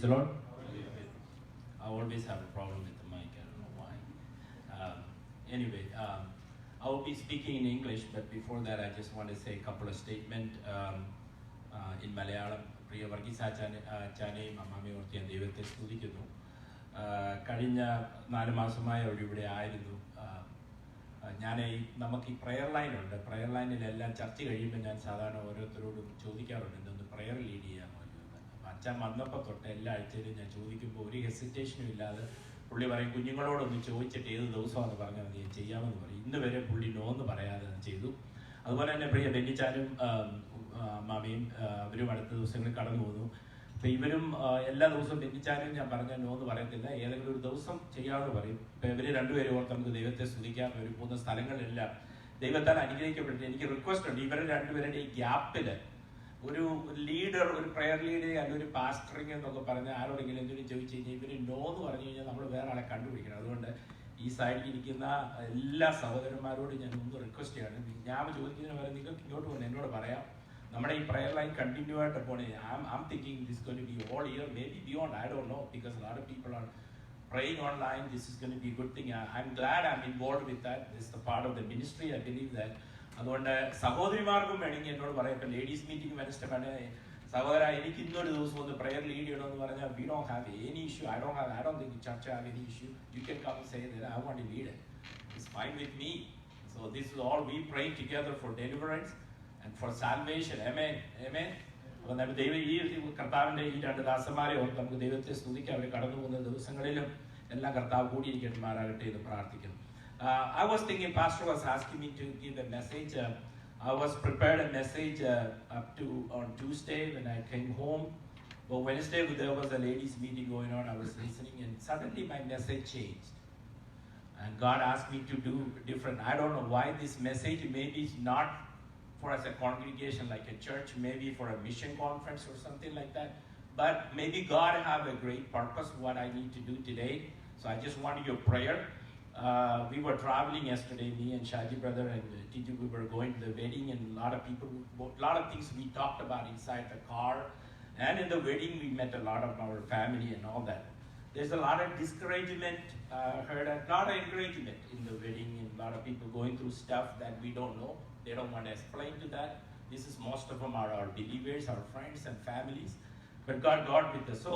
the Lord. I always have a problem with the mic. I don't know why. Anyway, I will be speaking in English, but before that, I just want to say a couple of statements in Malayalam. പ്രിയ വർഗീസ് അച്ചാനെയും അമ്മാമയും ഓർത്ത് ഞാൻ ദൈവത്തെ സ്തുതിക്കുന്നു. കഴിഞ്ഞ 4 മാസമായി ഇവിടെ ആയിരുന്നു. ഞാൻ നമുക്ക് ഈ പ്രെയർ ലൈനുണ്ട്. പ്രെയർ ലൈനിലെല്ലാം ചർച്ച കഴിയുമ്പോൾ ഞാൻ സാധാരണ ഓരോരുത്തരോടും ചോദിക്കാറുണ്ട്, എന്തൊന്ന് പ്രെയർ ലീഡ് ചെയ്യാമോ എന്ന്. അപ്പം അച്ഛൻ വന്നപ്പോൾ തൊട്ട് എല്ലാ ആഴ്ചയിലും ഞാൻ ചോദിക്കുമ്പോൾ ഒരു ഹെസിറ്റേഷനും ഇല്ലാതെ പുള്ളി പറയും, കുഞ്ഞുങ്ങളോടൊന്ന് ചോദിച്ചിട്ട് ഏത് ദിവസമാണെന്ന് പറഞ്ഞാൽ മതി, ചെയ്യാമെന്ന് പറയും. ഇന്ന് വരെ പുള്ളി നോ എന്ന് പറയാതെ ചെയ്തു. അതുപോലെ തന്നെ പ്രിയ ബെന്നിച്ചാനും മാമിയും അവരും അടുത്ത ദിവസങ്ങളിൽ കടന്നു പോകുന്നു. അപ്പം ഇവരും എല്ലാ ദിവസവും ബെന്നിച്ചാനും ഞാൻ പറഞ്ഞാൽ നോ എന്ന് പറയത്തില്ല, ഏതെങ്കിലും ഒരു ദിവസം ചെയ്യാമെന്ന് പറയും. ഇപ്പം ഇവർ രണ്ടുപേരും ഓർത്ത് നമുക്ക് ദൈവത്തെ സ്തുതിക്കാം. അവർ പോകുന്ന സ്ഥലങ്ങളിലെല്ലാം ദൈവത്താൽ അനുഗ്രഹിക്കപ്പെട്ടിട്ട് എനിക്ക് റിക്വസ്റ്റ് ഉണ്ട്, ഇവരുടെ രണ്ടുപേരുടെ ഈ ഗ്യാപ്പിൽ ഒരു ലീഡർ, ഒരു പ്രെയർ ലീഡർ അല്ലെങ്കിൽ ഒരു പാസ്റ്ററിങ് എന്നൊക്കെ പറഞ്ഞാൽ ആരോടെങ്കിലും എന്തെങ്കിലും ചോദിച്ചു കഴിഞ്ഞാൽ ഇവർ നോ എന്ന് പറഞ്ഞു കഴിഞ്ഞാൽ നമ്മൾ വേറെ ആളെ കണ്ടുപിടിക്കണം. അതുകൊണ്ട് ഈ സൈഡിൽ ഇരിക്കുന്ന എല്ലാ സഹോദരന്മാരോടും ഞാൻ ഒന്ന് റിക്വസ്റ്റ് ചെയ്യാണ്, ഞാൻ ചോദിക്കുന്നതിന് വരെ നിങ്ങൾക്ക് ഇങ്ങോട്ട് പോകണം, എന്നോട് പറയാം. നമ്മുടെ ഈ പ്രെയർ ലൈൻ കണ്ടിന്യൂ ആയിട്ട് പോണേ. I'm thinking this is going to be all year, maybe beyond, I don't know, because a lot of people are praying online. This is going to be a good thing. I'm glad I'm involved with that. This is the part of the ministry. I believe that. അതുകൊണ്ട് സഹോദരിമാർക്കും വേണമെങ്കിൽ എന്നോട് പറയാം. ഇപ്പം ladies meeting Wednesday സഹോദര എനിക്ക് ഇന്നൊരു ദിവസം ഒന്ന് പ്രെയർ ലീഡ് ചെയ്യണമെന്ന് പറഞ്ഞാൽ we don't have any issue. I don't think church have any issue. You can come and say that I want to lead it. It's fine with me. So this is all we pray together for deliverance and for salvation. Amen. Amen. അപ്പോൾ നമ്മൾ ദൈവം ഈ കർത്താവിൻ്റെ ഈ 2 ദാസന്മാരെ ഓർത്ത് നമുക്ക് ദൈവത്തെ സ്തുതിക്കാം. അവർ കടന്നു പോകുന്ന ദിവസങ്ങളിലും എല്ലാം കർത്താവ് കൂടിയിരിക്കട്ടെ എന്ന് പ്രാർത്ഥിക്കുന്നു. I was thinking, Pastor was asking me to give a message. I was prepared a message up to on Tuesday when I came home. But Wednesday there was a ladies meeting going on. I was listening and suddenly my message changed. And God asked me to do different. I don't know why this message maybe is not for as a congregation like a church, maybe for a mission conference or something like that. But maybe God have a great purpose what I need to do today. So I just want your prayer. We were traveling yesterday, me and Shaji brother and Tiju, we were going to the wedding, and a lot of things we talked about inside the car. And in the wedding we met a lot of our family and all that. There's a lot of discouragement, heard a lot of encouragement in the wedding, and a lot of people going through stuff that we don't know. They don't want to explain to that. This is most of them are our believers, our friends and families. But God with us. So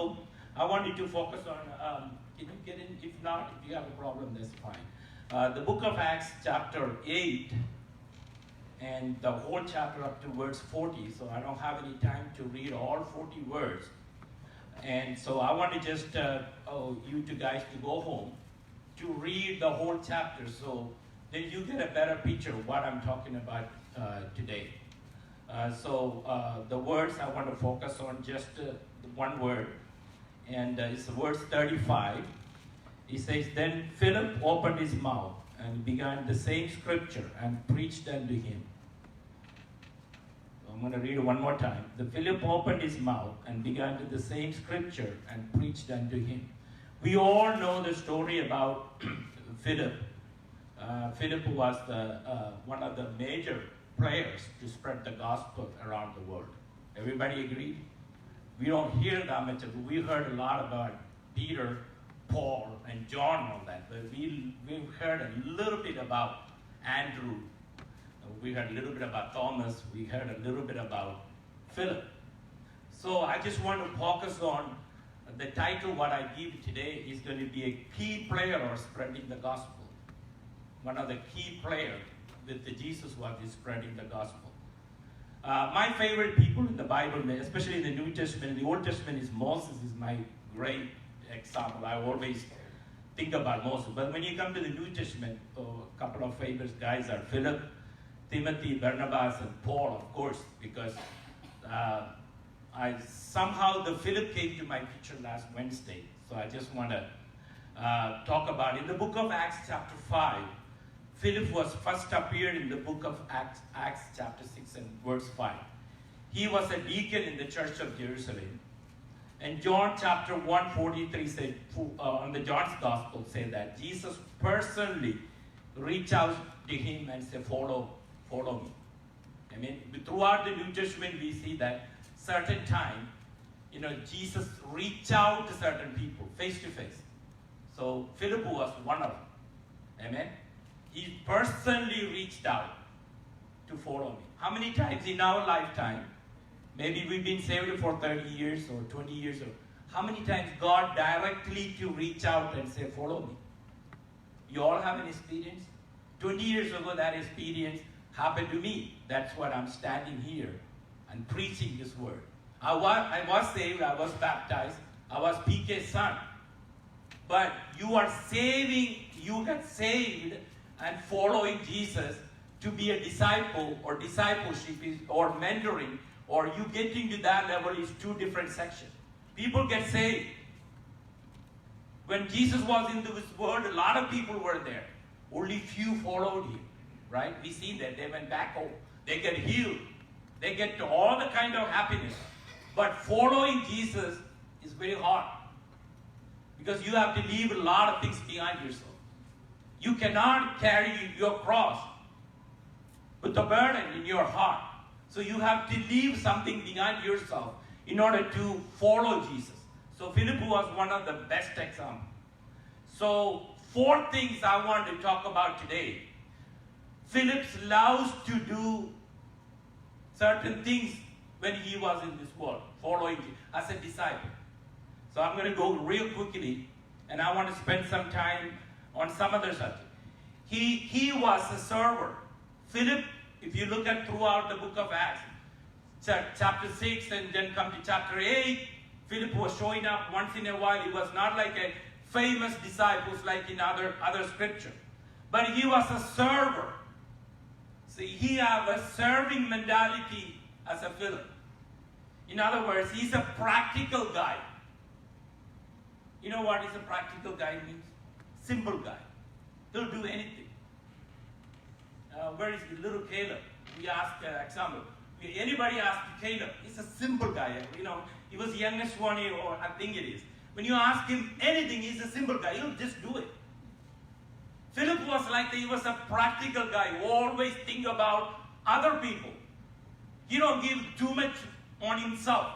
I wanted to focus on, can you get in? If not, if you have a problem, that's fine. The book of Acts chapter 8 and the whole chapter up to verse 40. So I don't have any time to read all 40 words. And so I want to just, you two guys to go home to read the whole chapter. So then you get a better picture of what I'm talking about today. The words I want to focus on just one word. And it's verse 35. He says, then Philip opened his mouth and began the same scripture and preached unto him. So I'm going to read it one more time. The Philip opened his mouth and began to the same scripture and preached unto him. We all know the story about Philip. Philip was one of the major players to spread the gospel around the world. Everybody agree? We don't hear that much, but we heard a lot about Peter, Paul, and John and all that. But we've heard a little bit about Andrew. We heard a little bit about Thomas. We heard a little bit about Philip. So I just want to focus on the title. What I give today is going to be a key player or spreading the gospel. One of the key players with Jesus was spreading the gospel. My favorite people in the Bible, especially in the New Testament, in the Old Testament, is Moses is my great example. I always think about Moses. But when you come to the New Testament, a couple of favorite guys are Philip, Timothy, Barnabas, and Paul, of course, because somehow the Philip came to my picture last Wednesday. So I just want to talk about it. In the book of Acts chapter 5, Philip was first appeared in the book of Acts chapter 6 and verse 5. He was a deacon in the church of Jerusalem. And John chapter 1:43 said, on the John's gospel said that Jesus personally reached out to him and said, follow me. I mean, throughout the New Testament we see that certain time Jesus reached out to certain people face to face. So Philip was one of them. Amen. He personally reached out to follow me. How many times in our lifetime, maybe we've been saved for 30 years or 20 years, or how many times God directly to reach out and say, follow me? You all have an experience? 20 years ago, that experience happened to me. That's what I'm standing here and preaching this word. I was saved, I was baptized, I was PK's son. But you got saved and following Jesus to be a disciple, or discipleship or mentoring, or you getting to that level is two different sections. People get saved. When Jesus was in this world, a lot of people were there. Only few followed him, right? We see that. They went back home. They get healed. They get to all the kind of happiness. But following Jesus is very hard. Because you have to leave a lot of things behind yourself. You cannot carry your cross with the burden in your heart. So you have to leave something behind yourself in order to follow Jesus. So Philip was one of the best examples. So 4 things I want to talk about today. Philip loves to do certain things when he was in this world, following as a disciple. So I'm going to go real quickly, and I want to spend some time on some other subject. He was a server. Philip, if you look at throughout the book of Acts, chapter 6 and then come to chapter 8, Philip was showing up once in a while. He was not like a famous disciples like in other scripture. But he was a server. See, he had a serving mentality as a Philip. In other words, he's a practical guy. You know what is a practical guy means? Simple guy. He'll do anything. Where is little Caleb? We asked example. Anybody ask Caleb? He's a simple guy. He was the youngest one, or I think it is. When you ask him anything, he's a simple guy. He'll just do it. Philip was like he was a practical guy. Always think about other people. He don't give too much on himself.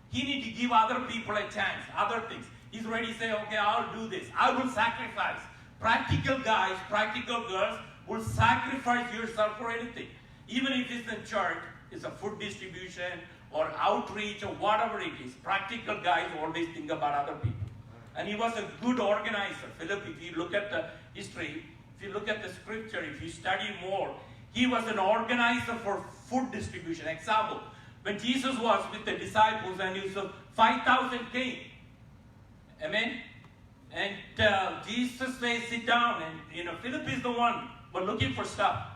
He need to give other people a chance, other things. He's ready to say, okay, I'll do this. I will sacrifice. Practical guys, practical girls will sacrifice yourself for anything. Even if it's in church, it's a food distribution or outreach or whatever it is. Practical guys always think about other people. And he was a good organizer. Philip, if you look at the history, if you look at the scripture, if you study more, he was an organizer for food distribution. Example, when Jesus was with the disciples and he was 5,000 came. Amen? And Jesus says, sit down. And, Philip is the one but looking for stuff.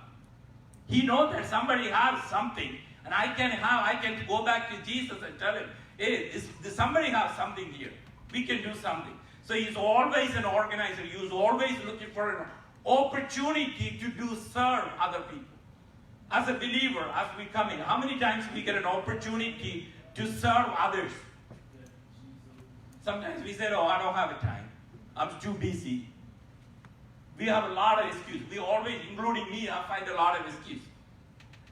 He knows that somebody has something. And I can go back to Jesus and tell him, hey, somebody has something here. We can do something. So he's always an organizer. He's always looking for an opportunity to serve other people. As a believer, as we come in, how many times we get an opportunity to serve others? Sometimes we say, I don't have time. I'm too busy. We have a lot of excuses. We always, including me, I find a lot of excuses.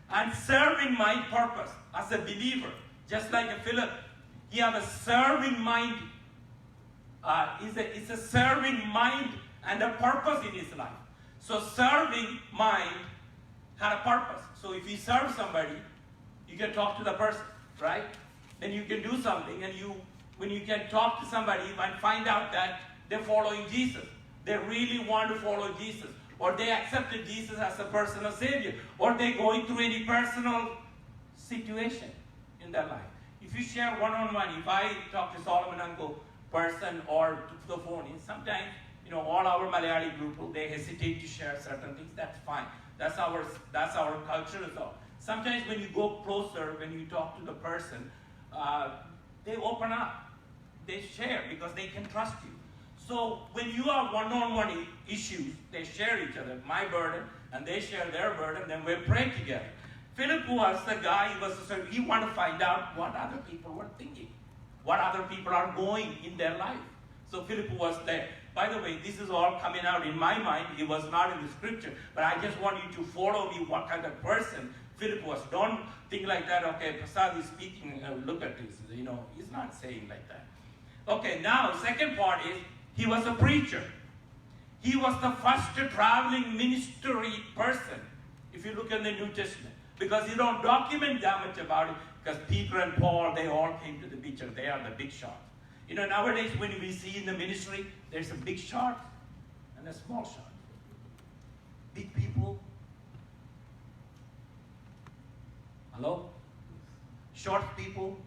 And serving my purpose as a believer, just like a Philip, he has a serving mind. It's a serving mind and a purpose in his life. So serving mind had a purpose. So if you serve somebody, you can talk to the person, right? Then you can do something, and when you can talk to somebody and find out that they're following Jesus, they really want to follow Jesus, or they accepted Jesus as a personal Savior, or they're going through any personal situation in their life. If you share one-on-one, if I talk to Solomon Uncle person or to the phone, sometimes, all our Malayali group, they hesitate to share certain things. That's fine. That's our culture as well. Sometimes when you go closer, when you talk to the person, they open up. They share because they can trust you. So when you have one-on-one issues, they share each other. My burden, and they share their burden, then we pray together. Philip was the guy, he wanted to find out what other people were thinking, what other people are going in their life. So Philip was there. By the way, this is all coming out in my mind. It was not in the scripture, but I just want you to follow me what kind of person Philip was. Don't think like that, okay, Prasad is speaking, look at this. He's not saying like that. Okay, now, second part is, he was a preacher. He was the first traveling ministry person, if you look in the New Testament. Because you don't document that much about it, because Peter and Paul, they all came to the picture. They are the big shots. Nowadays when we see in the ministry, there's a big shot and a small shot. Big people. Hello? Short people.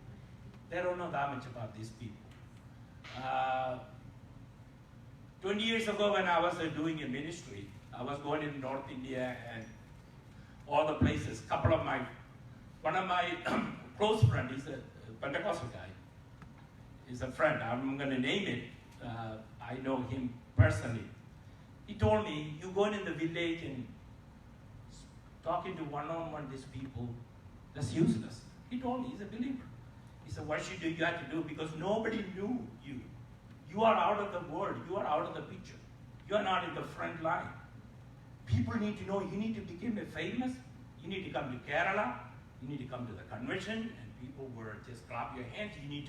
They don't know that much about these people. 20 years ago when I was doing a ministry, I was going in North India and all the places. One of my close friends, he's a Pentecostal guy. He's a friend, I'm going to name it. I know him personally. He told me, you go in the village and talking to one-on-one these people, that's useless. He told me, he's a believer. He said, what should you have to do? Because nobody knew you. You are out of the world. You are out of the picture. You are not in the front line. People need to know you need to become famous. You need to come to Kerala. You need to come to the convention, and people will just clap your hands. You need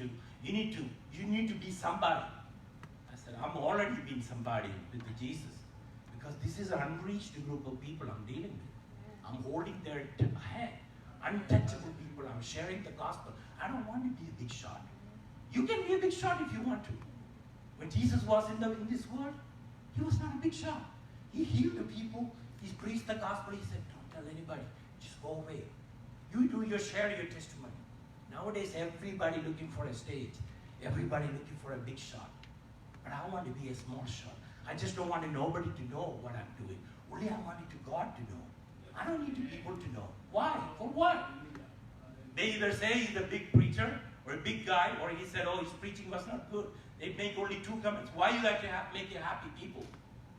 to be somebody. I said, I'm already being somebody with Jesus, because this is an unreached group of people I'm dealing with. I'm holding their hand, untouchable people. I'm sharing the gospel. I don't want to be a big shot. You can be a big shot if you want to. When Jesus was in this world, he was not a big shot. He healed the people. He preached the gospel. He said, don't tell anybody. Just go away. You share your testimony. Nowadays, everybody looking for a stage. Everybody looking for a big shot. But I want to be a small shot. I just don't want nobody to know what I'm doing. Only I want it to God to know. I don't need people to know. Why? For what? They either say he's a big preacher or a big guy, or he said, oh, his preaching was not good. They make only 2 comments. Why you like to make you happy people?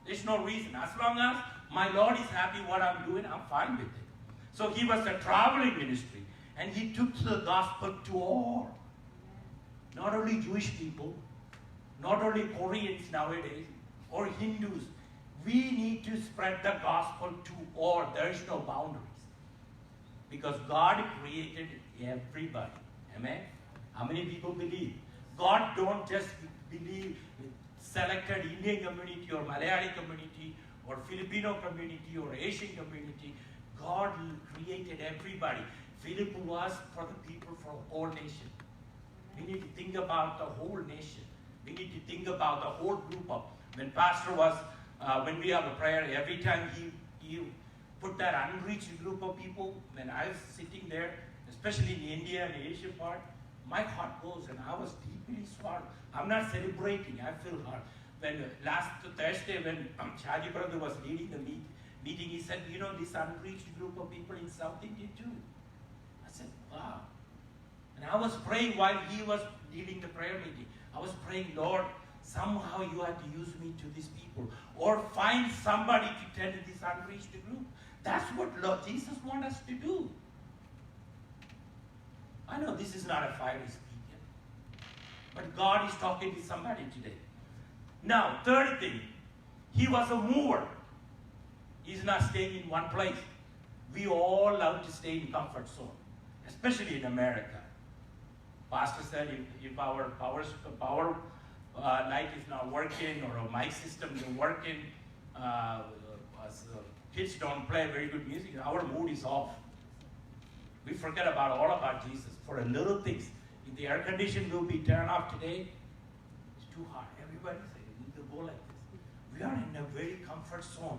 There's no reason. As long as my Lord is happy what I'm doing, I'm fine with it. So he was a traveling ministry, and he took the gospel to all. Not only Jewish people, not only Koreans nowadays, or Hindus. We need to spread the gospel to all. There is no boundaries. Because God created everybody. Amen? How many people believe? God don't just believe selected Indian community or Malayali community or Filipino community or Asian community. God created everybody. Philip was for the people, for the whole nation. We need to think about the whole nation. We need to think about the whole group of, when Pastor was, when we have a prayer, every time he put that unreached group of people, when I was sitting there, especially in India and the Asian part, my heart goes, and I was deeply swallowed. I'm not celebrating, I feel hurt. When last Thursday, when Chaji brother was leading the meeting, he said, this unreached group of people in South India too. I said, wow. And I was praying while he was leading the prayer meeting. I was praying, Lord, somehow you have to use me to these people. Or find somebody to tend to this unreached group. That's what Lord Jesus wants us to do. I know this is not a fiery speaker, but God is talking to somebody today. Now, third thing, he was a mover. He's not staying in one place. We all love to stay in comfort zone, especially in America. Pastor said if our power light is not working or a mic system isn't working, kids don't play very good music, our mood is off. We forget all about Jesus for a little things. If the air conditioning will be turned off today, it's too hot. Everybody says, we need to go like this. We are in a very comfort zone.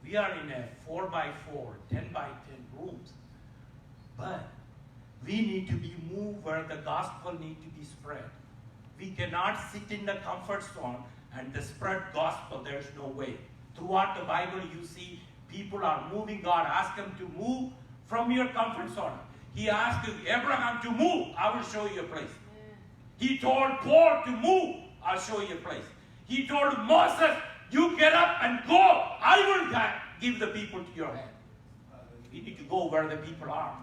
We are in a 4x4, 10x10 rooms. But we need to be moved where the gospel needs to be spread. We cannot sit in the comfort zone and the spread gospel. There's no way. Throughout the Bible, you see people are moving. God asked them to move from your comfort zone. He asked Abraham to move. I will show you a place. He told Paul to move. I'll show you a place. He told Moses, you get up and go. I will give the people to your hand. You need to go where the people are.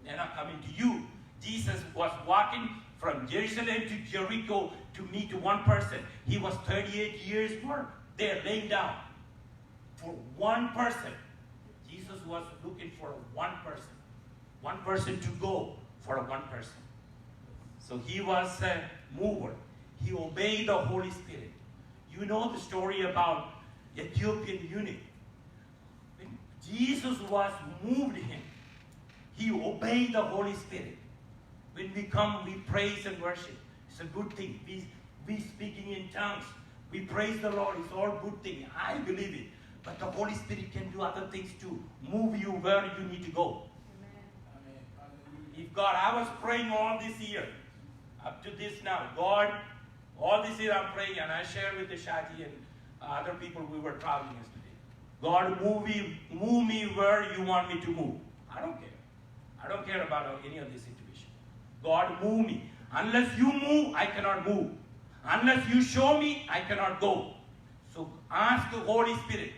They're not coming to you. Jesus was walking from Jerusalem to Jericho to meet one person. He was 38 years there laying down for one person. Jesus was looking for one person to go for one person. So he was a mover. He obeyed the Holy Spirit. You know the story about Ethiopian eunuch. When Jesus was moved him, he obeyed the Holy Spirit. When we come, we praise and worship. It's a good thing. We speaking in tongues. We praise the Lord. It's all good thing. I believe it. But the Holy Spirit can do other things too. Move you where you need to go. Amen. If God, I was praying all this year, up to this now, God, all this year I'm praying, and I shared with the Shadi and other people we were traveling yesterday. God, move me where you want me to move. I don't care. I don't care about any of this situation. God, move me. Unless you move, I cannot move. Unless you show me, I cannot go. So ask the Holy Spirit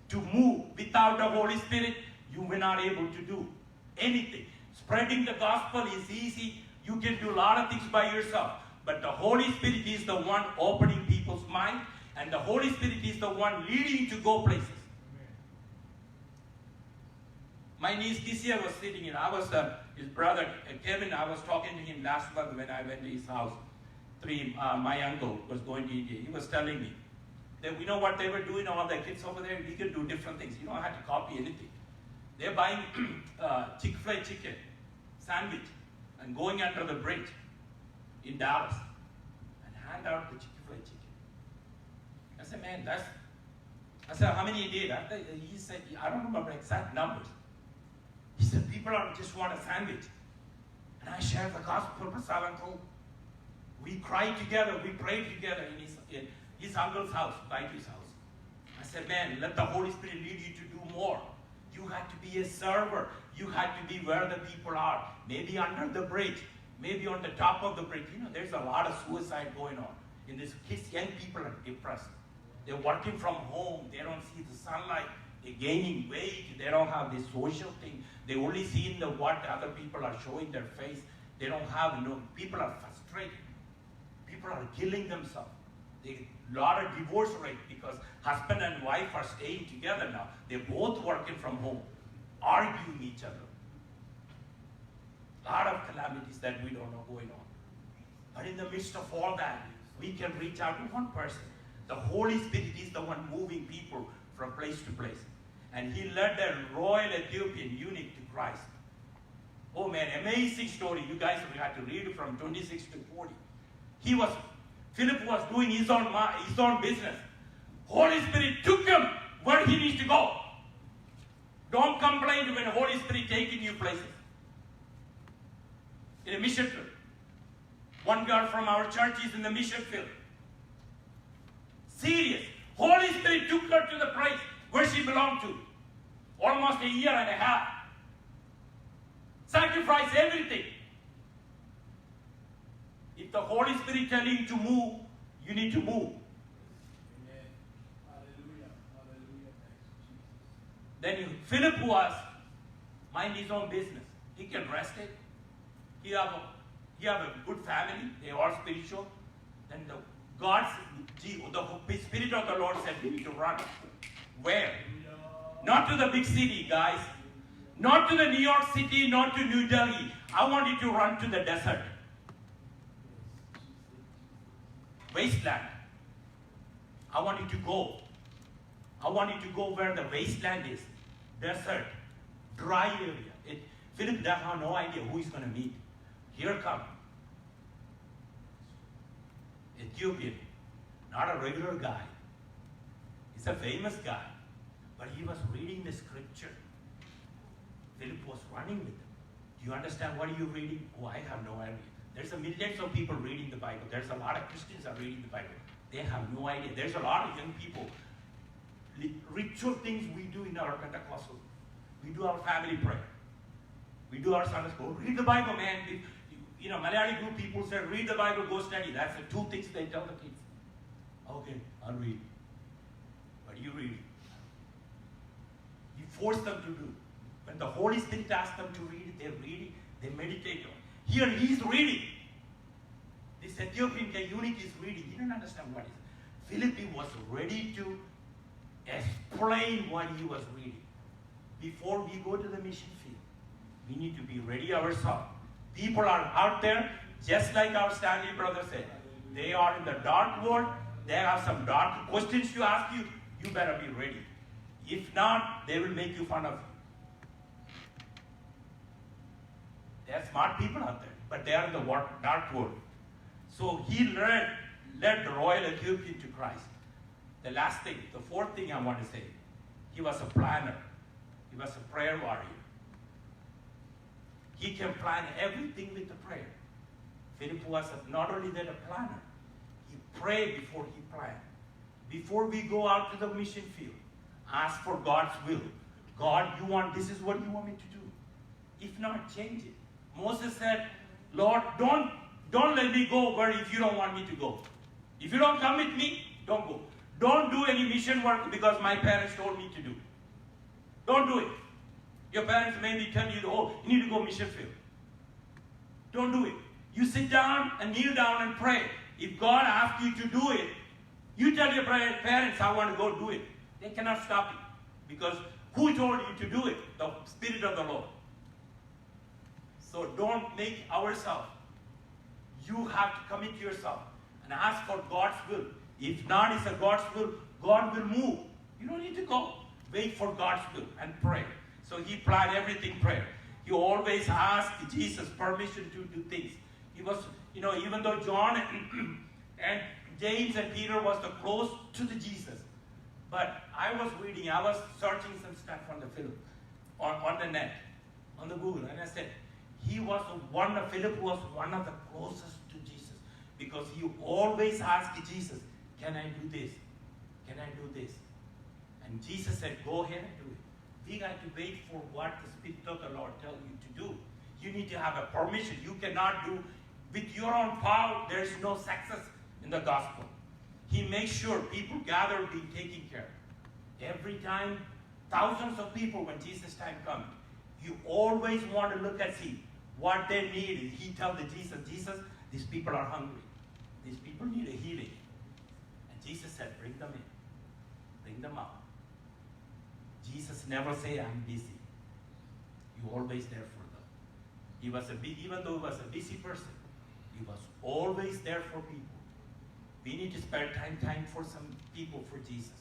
to move. Without the Holy Spirit, you will not able to do anything. Spreading the gospel is easy. You can do a lot of things by yourself. But the Holy Spirit is the one opening people's mind, and the Holy Spirit is the one leading to go places. My niece this year was sitting in, I was his brother Kevin, I was talking to him last month when I went to his house. My uncle was going to India. He was telling me that, you know what they were doing, all the kids over there, we could do different things. You don't have to copy anything. They're buying Chick-fil-A chicken sandwich and going under the bridge in Dallas and hand out the Chick-fil-A chicken. I said, man, I said, how many he did? He said, I don't remember exact numbers. He said, people just want a sandwich. And I shared the gospel with our uncle. We cried together, we prayed together in his uncle's house, Baiki's house. I said, man, let the Holy Spirit lead you to do more. You had to be a server. You had to be where the people are. Maybe under the bridge. Maybe on the top of the bridge. You know, there's a lot of suicide going on. In this case, young people are depressed. They're working from home. They don't see the sunlight. They're gaining weight. They don't have this social thing. They only see what other people are showing their face. They don't have, people are frustrated. People are killing themselves. A lot of divorce rate because husband and wife are staying together now. They're both working from home, arguing each other. A lot of calamities that we don't know going on. But in the midst of all that, we can reach out to one person. The Holy Spirit is the one moving people from place to place. And he led the royal Ethiopian eunuch to Christ. Oh man, amazing story. You guys will have to read it from 26 to 40. Philip was doing his own business. Holy Spirit took him where he needs to go. Don't complain when Holy Spirit taking you places. In a mission field. One girl from our church is in the mission field. Serious. Holy Spirit took her to the place where she belonged to. Almost a year and a half. Sacrifice everything. If the Holy Spirit telling you to move, you need to move. Amen. Hallelujah. Hallelujah. Then Philip was mind his own business. He can rest it. He have a good family. They are spiritual. Then the Spirit of the Lord said, we need to run. Where? Not to the big city, guys. Not to the New York City, not to New Delhi. I want you to run to the desert. Wasteland. I want you to go. I want you to go where the wasteland is. Desert. Dry area. Philip doesn't have no idea who he's going to meet. Here come. Ethiopian. Not a regular guy. He's a famous guy. But he was reading the scripture. Philip was running with him. Do you understand what are you reading? Oh, I have no idea. There's millions of people reading the Bible. There's a lot of Christians are reading the Bible. They have no idea. There's a lot of young people. Ritual things we do in our Pentecostal. We do our family prayer. We do our Sunday school. Read the Bible, man. Malayali group people say, read the Bible, go study. That's the two things they tell the kids. Okay, I'll read. But you read. You force them to do. When the Holy Spirit asks them to read it, they read it, they meditate on it. Here he's reading. This Ethiopian guy, eunuch, is reading. He didn't understand what it is. Philip was ready to explain what he was reading. Before we go to the mission field, we need to be ready ourselves. People are out there, just like our Stanley brother said. They are in the dark world. They have some dark questions to ask you. You better be ready. If not, they will make you fun of you. There are smart people out there, but they are in the dark world. So he led the royal Ethiopian to Christ. The last thing, the fourth thing I want to say, he was a planner. He was a prayer warrior. He can plan everything with the prayer. Philip was not only that a planner, he prayed before he planned. Before we go out to the mission field, ask for God's will. God, this is what you want me to do. If not, change it. Moses said, Lord, don't let me go where if you don't want me to go. If you don't come with me, don't go. Don't do any mission work because my parents told me to do. Don't do it. Your parents maybe tell you, oh, you need to go mission field. Don't do it. You sit down and kneel down and pray. If God asks you to do it, you tell your parents, I want to go do it. They cannot stop you. Because who told you to do it? The Spirit of the Lord. So don't make ourselves. You have to commit yourself and ask for God's will. If not, it's a God's will, God will move. You don't need to go. Wait for God's will and pray. So he planned everything prayer. He always asked Jesus permission to do things. He was, even though John and James and Peter was the close to the Jesus. But I was searching some stuff on the film, on the net, on the Google, and I said, Philip was one of the closest to Jesus because he always asked Jesus, can I do this? Can I do this? And Jesus said, go ahead and do it. We got to wait for what the Spirit of the Lord tells you to do. You need to have a permission. You cannot do with your own power. There is no success in the gospel. He makes sure people gather being taken care of. Every time, thousands of people when Jesus' time comes, you always want to look and see what they need. He tells Jesus, these people are hungry. These people need a healing. And Jesus said, bring them in. Bring them out. Jesus never say, I'm busy. You always there for them. Even though he was a busy person, he was always there for people. We need to spend time for some people for Jesus.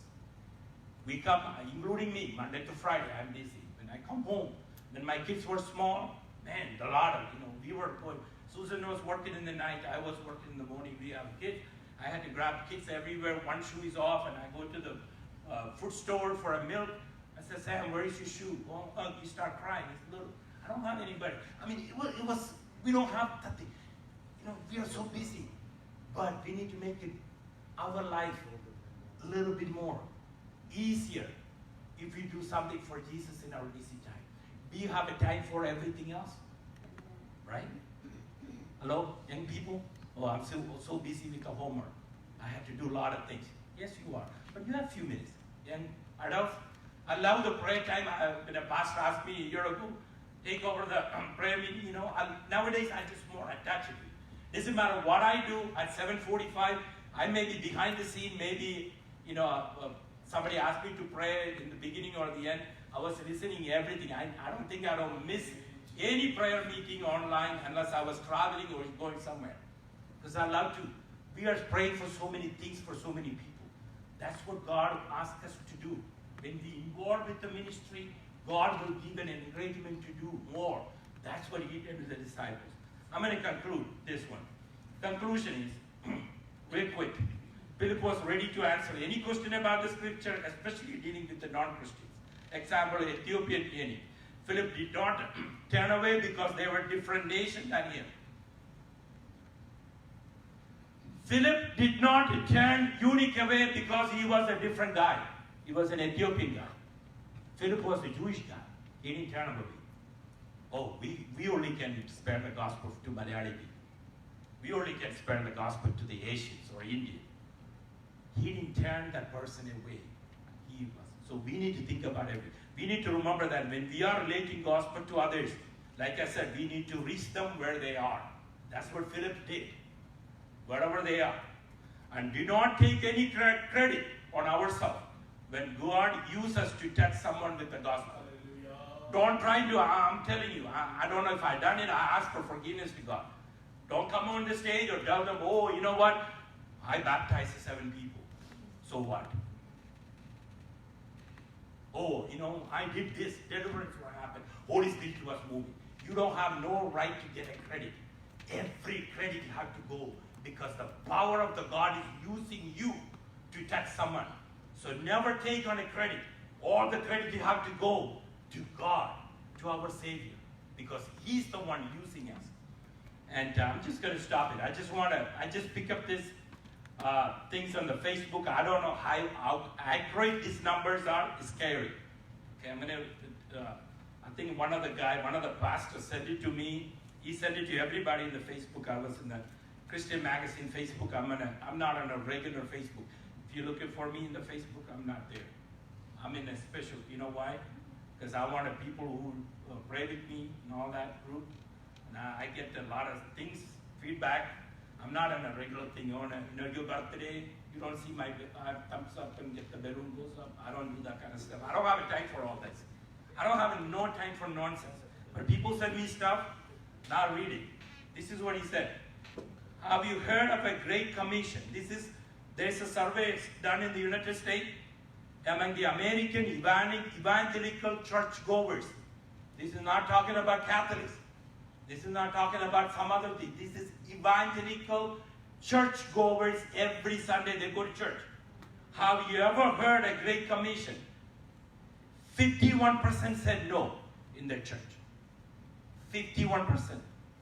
We come, including me, Monday to Friday, I'm busy. When I come home, when my kids were small, man, a lot of, we were going. Susan was working in the night, I was working in the morning. We have kids. I had to grab kids everywhere. One shoe is off, and I go to the food store for a milk. I said, Sam, where is your shoe? Oh, you start crying. It's little. I don't have anybody. I mean, we don't have nothing. We are so busy. But we need to make it our life a little bit more easier if we do something for Jesus in our busy time. We have a time for everything else. Right? Hello, young people? Oh, I'm so busy with the homework. I have to do a lot of things. Yes, you are. But you have a few minutes. Young adults, I love the prayer time. When a pastor asked me a year ago, take over the prayer meeting, nowadays I'm just more attached to it. Doesn't matter what I do at 7:45, I may be behind the scene, maybe, somebody asked me to pray in the beginning or the end. I was listening everything. I don't think I don't miss any prayer meeting online unless I was traveling or going somewhere. Because I love to. We are praying for so many things for so many people. That's what God asks us to do. When we involve with the ministry, God will give an encouragement to do more. That's what he did with the disciples. I'm going to conclude this one. Conclusion is, real quick, Philip was ready to answer any question about the scripture, especially dealing with the non-Christians. Example, Ethiopian eunuch. Philip did not turn away because they were different nation than him. Philip did not turn eunuch away because he was a different guy. He was an Ethiopian guy. Philip was a Jewish guy. He didn't turn away. Oh, we only can spread the gospel to Malayali people. We only can spread the gospel to the Asians or Indians. He didn't turn that person away. He was. So we need to think about it. We need to remember that when we are relating gospel to others, like I said, we need to reach them where they are. That's what Philip did. wherever they are. And do not take any credit on ourselves when God uses us to touch someone with the gospel. Don't try to, I'm telling you, I don't know if I've done it, I ask for forgiveness to God. Don't come on the stage or tell them, oh, you know what? I baptized 7 people. So what? Oh, you know, I did this, deliverance will happen. Holy Spirit was moving. You don't have no right to get a credit. Every credit you have to go because the power of the God is using you to touch someone. So never take on a credit. All the credit you have to go to God, to our Savior, because He's the one using us. And I'm just going to stop it. I just pick up this things on the Facebook. I don't know how accurate these numbers are. It's scary. Okay, I'm going to, I think one of the pastors sent it to me. He sent it to everybody in the Facebook. I was in the Christian Magazine Facebook. I'm not on a regular Facebook. If you're looking for me in the Facebook, I'm not there. I'm in a special, you know why? Because I want people who pray with me and all that group. And I get a lot of things, feedback. I'm not on a regular thing. Your birthday, you don't see my thumbs up and get the balloon goes up. I don't do that kind of stuff. I don't have time for all this. I don't have no time for nonsense. But people send me stuff, now read it. This is what he said. Have you heard of a Great Commission? There's a survey done in the United States among the American evangelical churchgoers. This is not talking about Catholics. This is not talking about some other thing. This is evangelical churchgoers. Every Sunday they go to church. Have you ever heard a Great Commission? 51% said no in their church. 51%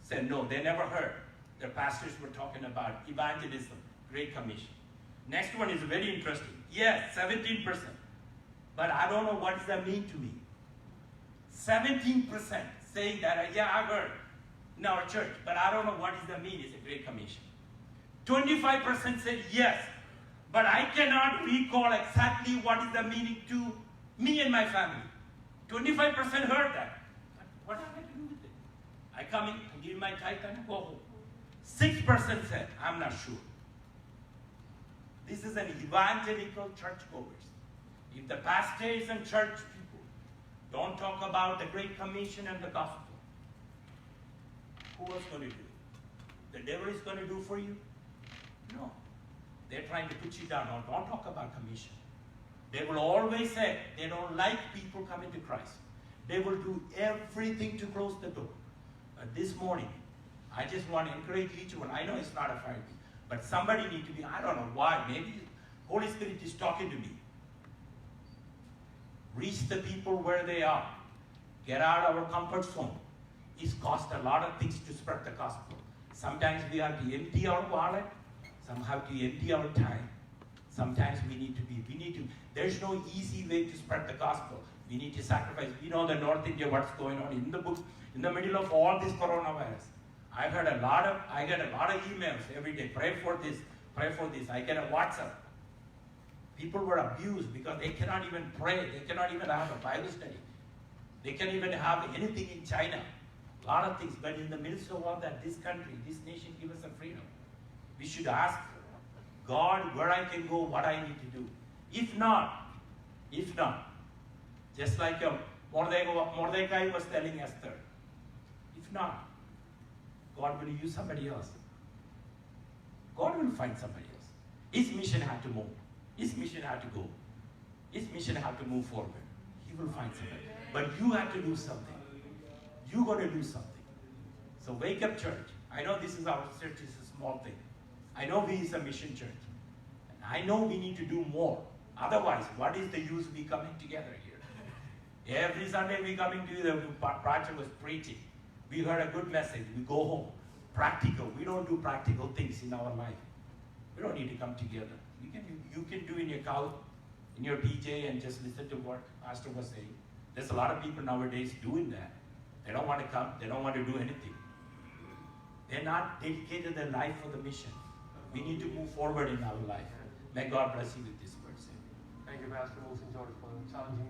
said no. They never heard. Their pastors were talking about evangelism, Great Commission. Next one is very interesting. Yes, 17%. But I don't know what does that mean to me. 17% saying that, yeah, I heard in our church, but I don't know what does that mean. It's a Great Commission. 25% said yes, but I cannot recall exactly what is the meaning to me and my family. 25% heard that. But what am I to do with it? I come in, I give my tithe and go home. 6% said, I'm not sure. This is an evangelical churchgoers. If the pastors and church people don't talk about the Great Commission and the gospel, who else going to do it? The devil is going to do for you? No. They're trying to put you down. No, don't talk about commission. They will always say they don't like people coming to Christ. They will do everything to close the door. But this morning, I just want to encourage each one. I know it's not a Friday, but somebody needs to be, I don't know why, maybe Holy Spirit is talking to me. Reach the people where they are. Get out of our comfort zone. It's cost a lot of things to spread the gospel. Sometimes we have to empty our wallet. Some have to empty our time. Sometimes there's no easy way to spread the gospel. We need to sacrifice. We know the North India, what's going on in the middle of all this coronavirus. I get a lot of emails every day. Pray for this, pray for this. I get a WhatsApp. People were abused because they cannot even pray. They cannot even have a Bible study. They can't even have anything in China. A lot of things. But in the midst of all that, this country, this nation give us a freedom. We should ask God where I can go, what I need to do. If not, just like Mordecai was telling Esther, if not, God will use somebody else. God will find somebody else. His mission had to move. His mission had to go. His mission had to move forward. He will find somebody. But you have to do something. You got to do something. So wake up, church. I know this is our church. It's a small thing. I know we is a mission church. And I know we need to do more. Otherwise, what is the use we coming together here? Every Sunday we coming to the pastor was preaching. We heard a good message. We go home. Practical. We don't do practical things in our life. We don't need to come together. You can do in your couch, in your PJ, and just listen to what pastor was saying. There's a lot of people nowadays doing that. They don't want to come. They don't want to do anything. They're not dedicated their life for the mission. We need to move forward in our life. May God bless you with this word. Thank you, Pastor Wilson George, for the challenging